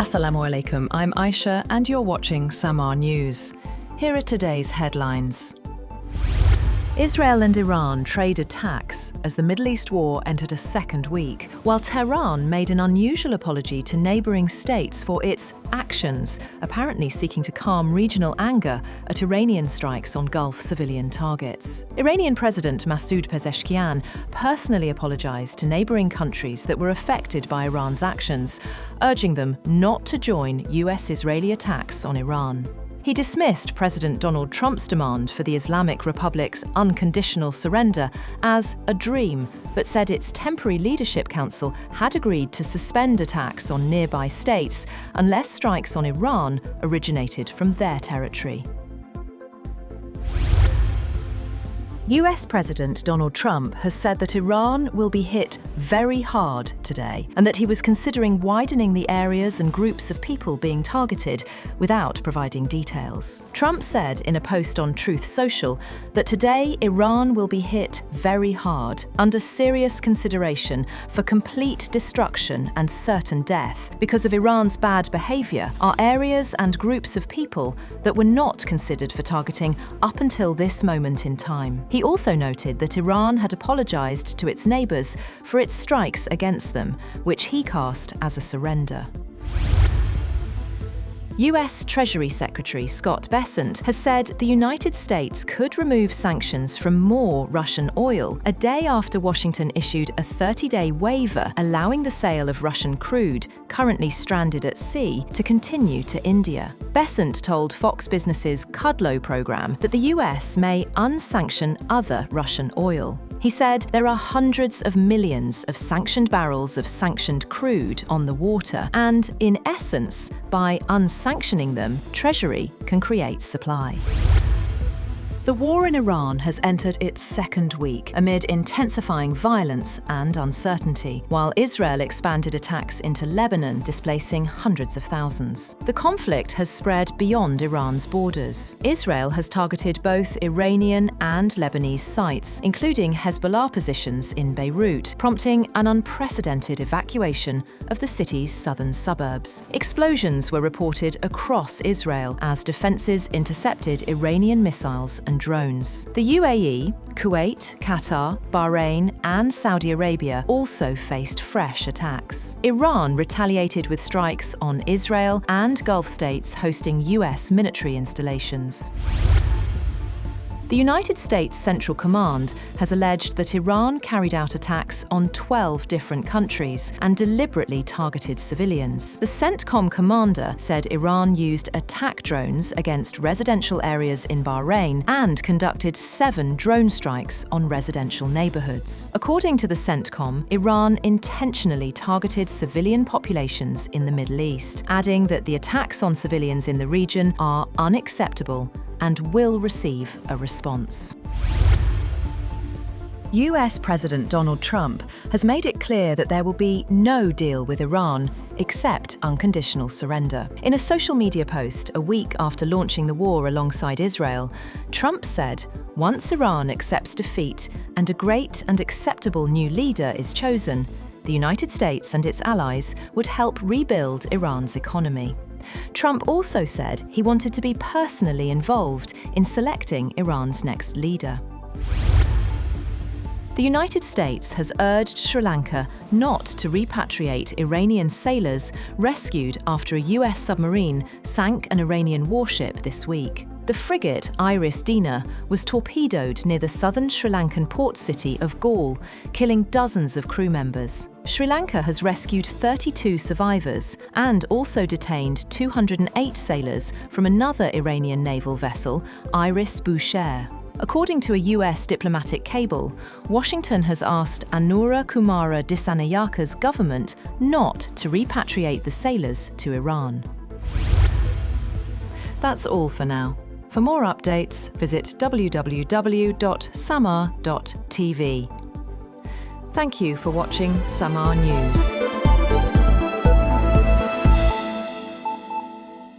Assalamu alaikum, I'm Aisha and you're watching Samaa News. Here are today's headlines. Israel and Iran trade attacks as the Middle East war entered a second week, while Tehran made an unusual apology to neighbouring states for its actions, apparently seeking to calm regional anger at Iranian strikes on Gulf civilian targets. Iranian President Masoud Pezeshkian personally apologised to neighbouring countries that were affected by Iran's actions, urging them not to join U.S. Israeli attacks on Iran. He dismissed President Donald Trump's demand for the Islamic Republic's unconditional surrender as a dream, but said its temporary leadership council had agreed to suspend attacks on nearby states unless strikes on Iran originated from their territory. U.S. President Donald Trump has said that Iran will be hit very hard today and that he was considering widening the areas and groups of people being targeted without providing details. Trump said in a post on Truth Social that today Iran will be hit very hard, under serious consideration for complete destruction and certain death. Because of Iran's bad behaviour, are areas and groups of people that were not considered for targeting up until this moment in time. He also noted that Iran had apologised to its neighbours for its strikes against them, which he cast as a surrender. U.S. Treasury Secretary Scott Bessent has said the United States could remove sanctions from more Russian oil a day after Washington issued a 30-day waiver allowing the sale of Russian crude, currently stranded at sea, to continue to India. Bessent told Fox Business's Kudlow program that the U.S. may unsanction other Russian oil. He said there are hundreds of millions of sanctioned barrels of sanctioned crude on the water, and, in essence, by unsanctioning them, Treasury can create supply. The war in Iran has entered its second week amid intensifying violence and uncertainty, while Israel expanded attacks into Lebanon, displacing hundreds of thousands. The conflict has spread beyond Iran's borders. Israel has targeted both Iranian and Lebanese sites, including Hezbollah positions in Beirut, prompting an unprecedented evacuation of the city's southern suburbs. Explosions were reported across Israel as defences intercepted Iranian missiles and drones. The UAE, Kuwait, Qatar, Bahrain, and Saudi Arabia also faced fresh attacks. Iran retaliated with strikes on Israel and Gulf states hosting US military installations. The United States Central Command has alleged that Iran carried out attacks on 12 different countries and deliberately targeted civilians. The CENTCOM commander said Iran used attack drones against residential areas in Bahrain and conducted 7 drone strikes on residential neighborhoods. According to the CENTCOM, Iran intentionally targeted civilian populations in the Middle East, adding that the attacks on civilians in the region are unacceptable and will receive a response. US President Donald Trump has made it clear that there will be no deal with Iran except unconditional surrender. In a social media post a week after launching the war alongside Israel, Trump said, "Once Iran accepts defeat and a great and acceptable new leader is chosen, the United States and its allies would help rebuild Iran's economy." Trump also said he wanted to be personally involved in selecting Iran's next leader. The United States has urged Sri Lanka not to repatriate Iranian sailors rescued after a US submarine sank an Iranian warship this week. The frigate Iris Dina was torpedoed near the southern Sri Lankan port city of Galle, killing dozens of crew members. Sri Lanka has rescued 32 survivors and also detained 208 sailors from another Iranian naval vessel, Iris Bushehr. According to a US diplomatic cable, Washington has asked Anura Kumara Dissanayaka's government not to repatriate the sailors to Iran. That's all for now. For more updates, visit www.samaa.tv. Thank you for watching Samaa News.